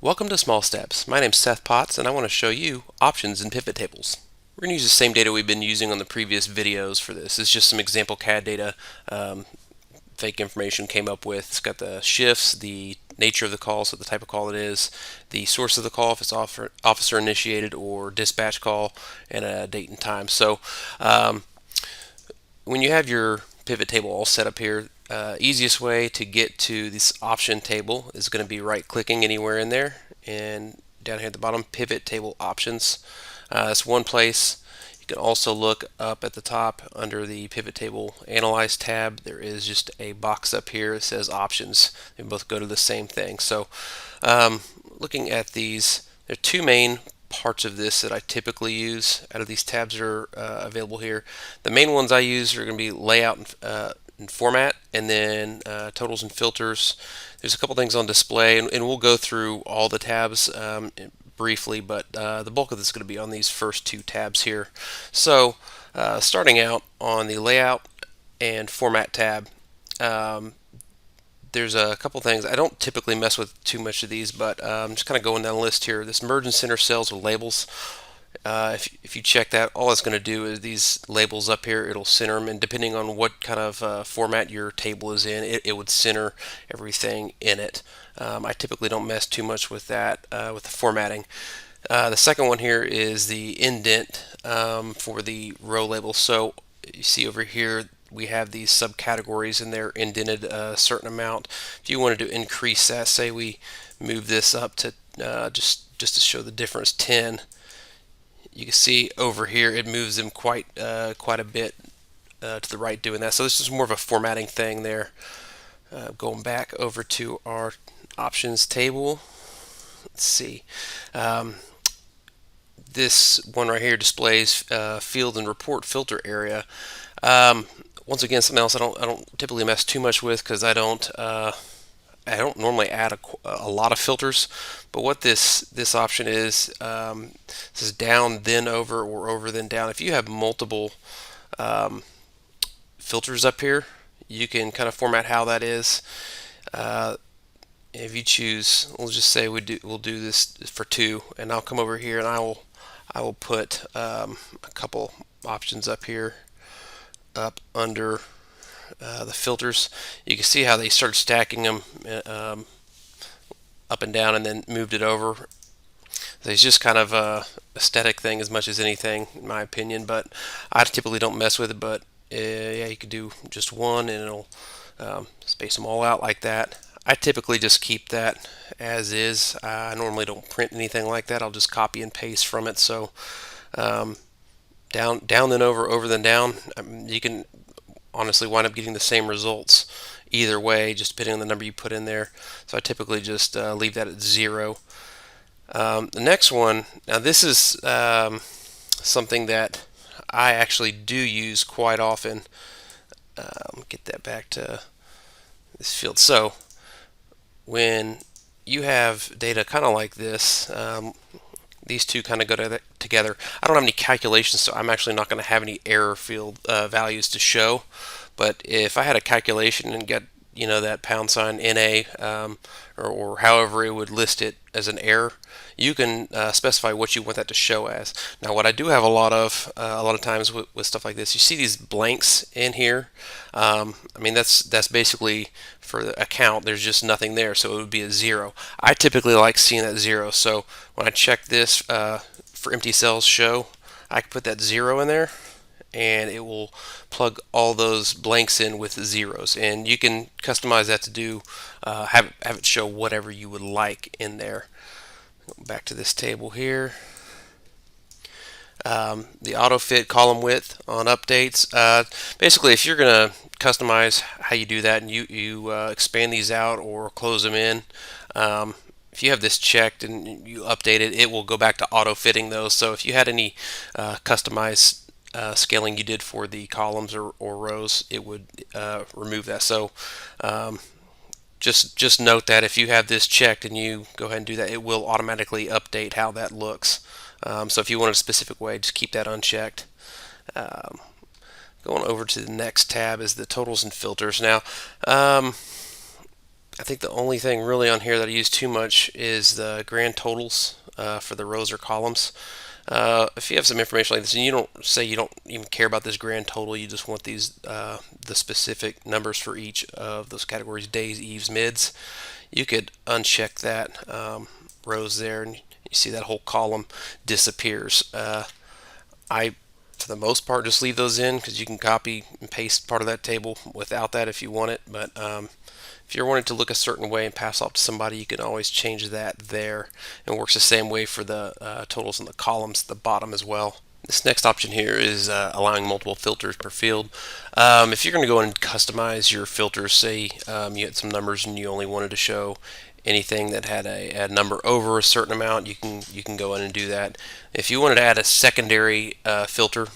Welcome to Small Steps. My name's Seth Potts and I want to show you options in pivot tables. We're going to use the same data we've been using on the previous videos for this. It's just some example CAD data fake information came up with. It's got the shifts, the nature of the call, so the type of call it is, the source of the call, if it's officer initiated or dispatch call, and a date and time. So when you have your pivot table all set up here, easiest way to get to this option table is going to be right clicking anywhere in there, and down here at the bottom, pivot table options. That's one place. You can also look up at the top under the pivot table analyze tab. There is just a box up here that says options. They both go to the same thing. So looking at these, there are two main parts of this that I typically use out of these tabs that are available here. The main ones I use are going to be layout and format, and then totals and filters. There's a couple things on display, and we'll go through all the tabs briefly, but the bulk of this is going to be on these first two tabs here. So starting out on the layout and format tab, there's a couple things. I don't typically mess with too much of these, but just kind of going down the list here. This merge and center cells with labels. If you check that, all it's going to do is these labels up here, it'll center them, and depending on what kind of format your table is in, it would center everything in it. I typically don't mess too much with that, with the formatting. The second one here is the indent for the row labels. So you see over here, we have these subcategories and they're indented a certain amount. If you wanted to increase that, say we move this up to just to show the difference, 10, you can see over here it moves them quite a bit to the right doing that. So this is more of a formatting thing there. Going back over to our options table, let's see. This one right here displays field and report filter area. Once again, something else I don't typically mess too much with because I don't normally add a lot of filters. But what this option is, this is down then over or over then down. If you have multiple filters up here, you can kind of format how that is. If you choose, we'll just say we'll do this for 2, and I'll come over here and I will put a couple options up here, up under the filters. You can see how they started stacking them up and down and then moved it over. It's just kind of a aesthetic thing as much as anything, in my opinion, but I typically don't mess with it. But yeah, you could do just one and it'll space them all out like that. I typically just keep that as is. I normally don't print anything like that. I'll just copy and paste from it. So down then over then down, you can honestly wind up getting the same results either way, just depending on the number you put in there. So I typically just leave that at 0. The next one, now this is something that I actually do use quite often. Get that back to this field. So when you have data kind of like this, these two kind of go together. I don't have any calculations, so I'm actually not going to have any error field values to show. But if I had a calculation and get that # NA or however it would list it as an error, you can specify what you want that to show as. Now, what I do have a lot of times with stuff like this, you see these blanks in here. I mean, that's basically for the account. There's just nothing there, so it would be a 0. I typically like seeing that 0. So when I check this for empty cells show, I can put that 0 in there, and it will plug all those blanks in with zeros. And you can customize that to do have it show whatever you would like in there. Go back to this table here. The auto fit column width on updates. Basically, if you're going to customize how you do that and you expand these out or close them in, if you have this checked and you update it, it will go back to auto fitting those. So if you had any customized scaling you did for the columns or rows, it would remove that. So just note that if you have this checked and you go ahead and do that, it will automatically update how that looks. So if you want a specific way, just keep that unchecked. Going over to the next tab is the totals and filters. Now, I think the only thing really on here that I use too much is the grand totals for the rows or columns. If you have some information like this and you don't even care about this grand total, you just want these the specific numbers for each of those categories, days, eves, mids, you could uncheck that rows there, and you see that whole column disappears. I, for the most part, just leave those in because you can copy and paste part of that table without that if you want it. But if you're wanting to look a certain way and pass off to somebody, you can always change that there. And it works the same way for the totals in the columns at the bottom as well. This next option here is allowing multiple filters per field. If you're going to go in and customize your filters, say you had some numbers and you only wanted to show anything that had a number over a certain amount, you can go in and do that. If you wanted to add a secondary filter,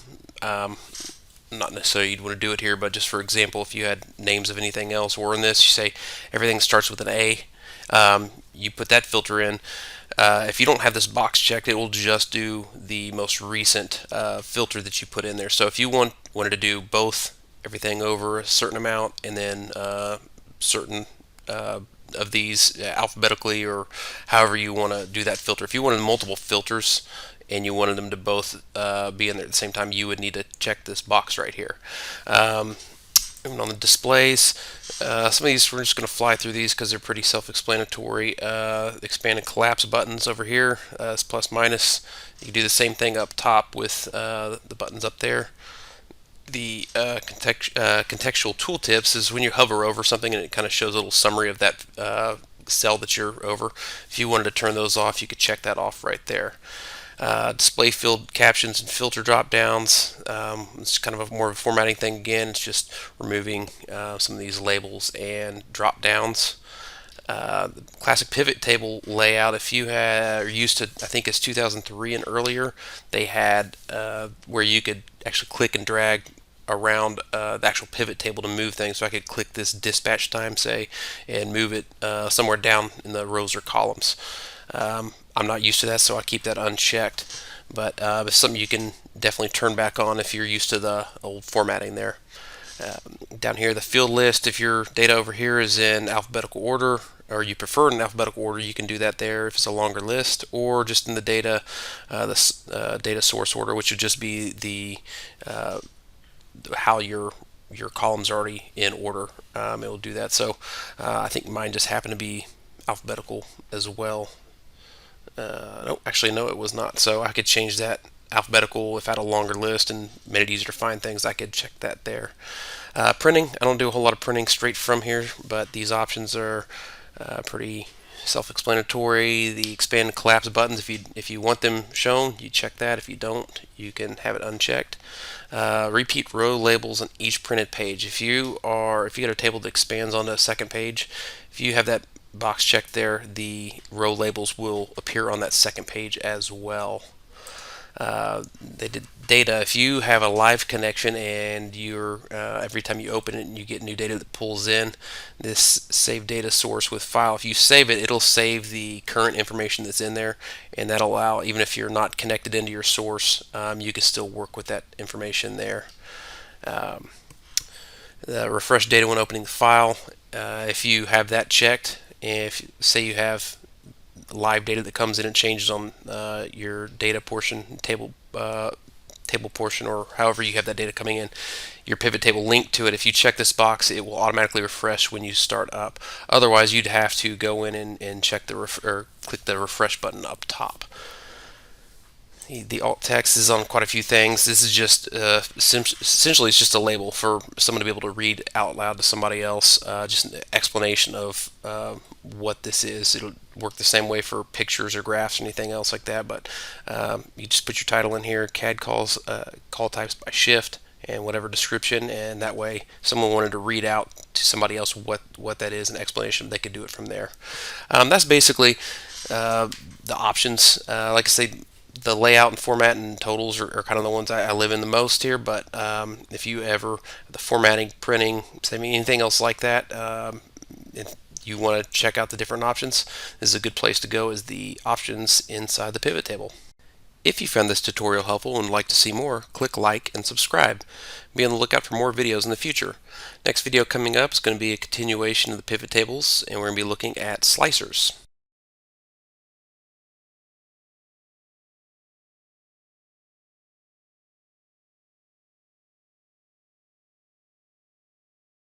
not necessarily you'd want to do it here, but just for example, if you had names of anything else, or in this you say everything starts with an A, you put that filter in. If you don't have this box checked, it will just do the most recent filter that you put in there. So if you wanted to do both everything over a certain amount and then certain of these alphabetically, or however you want to do that filter. If you wanted multiple filters and you wanted them to both be in there at the same time, you would need to check this box right here. Moving on the displays, some of these we're just going to fly through these because they're pretty self-explanatory. Expand and collapse buttons over here, it's plus minus. You can do the same thing up top with the buttons up there. The contextual tooltips is when you hover over something and it kind of shows a little summary of that cell that you're over. If you wanted to turn those off, you could check that off right there. Display field captions and filter drop downs. It's kind of more of a formatting thing again. It's just removing some of these labels and drop downs. The classic pivot table layout, if you are used to, I think it's 2003 and earlier, they had where you could actually click and drag around the actual pivot table to move things. So I could click this dispatch time, say, and move it somewhere down in the rows or columns. I'm not used to that, so I keep that unchecked. But it's something you can definitely turn back on if you're used to the old formatting there. Down here, the field list, if your data over here is in alphabetical order, or you prefer in alphabetical order, you can do that there if it's a longer list, or just in the data, data source order, which would just be the how your columns are already in order. It will do that. So I think mine just happened to be alphabetical as well. No, actually, no, it was not. So I could change that alphabetical if I had a longer list and made it easier to find things. I could check that there. Printing, I don't do a whole lot of printing straight from here, but these options are pretty self-explanatory. The expand and collapse buttons, if you want them shown, you check that. If you don't, you can have it unchecked. Repeat row labels on each printed page. If you get a table that expands onto a second page, if you have that box checked there, the row labels will appear on that second page as well. They did data. If you have a live connection and you're every time you open it and you get new data that pulls in, this save data source with file, if you save it, it'll save the current information that's in there, and that'll allow, even if you're not connected into your source, you can still work with that information there. The refresh data when opening the file, if you have that checked, if say you have live data that comes in and changes on your data portion, table portion, or however you have that data coming in, your pivot table linked to it, if you check this box, it will automatically refresh when you start up. Otherwise, you'd have to go in and check or click the refresh button up top. The alt text is on quite a few things. This is just essentially it's just a label for someone to be able to read out loud to somebody else. Just an explanation of what this is. It'll work the same way for pictures or graphs or anything else like that. But you just put your title in here, CAD calls, call types by shift, and whatever description, and that way someone wanted to read out to somebody else what that is, an explanation, they could do it from there. That's basically the options. Like I say, the layout and format and totals are kind of the ones I live in the most here, but if you ever, the formatting, printing, anything else like that, if you want to check out the different options, this is a good place to go, is the options inside the pivot table. If you found this tutorial helpful and would like to see more, click like and subscribe. Be on the lookout for more videos in the future. Next video coming up is going to be a continuation of the pivot tables, and we're going to be looking at slicers.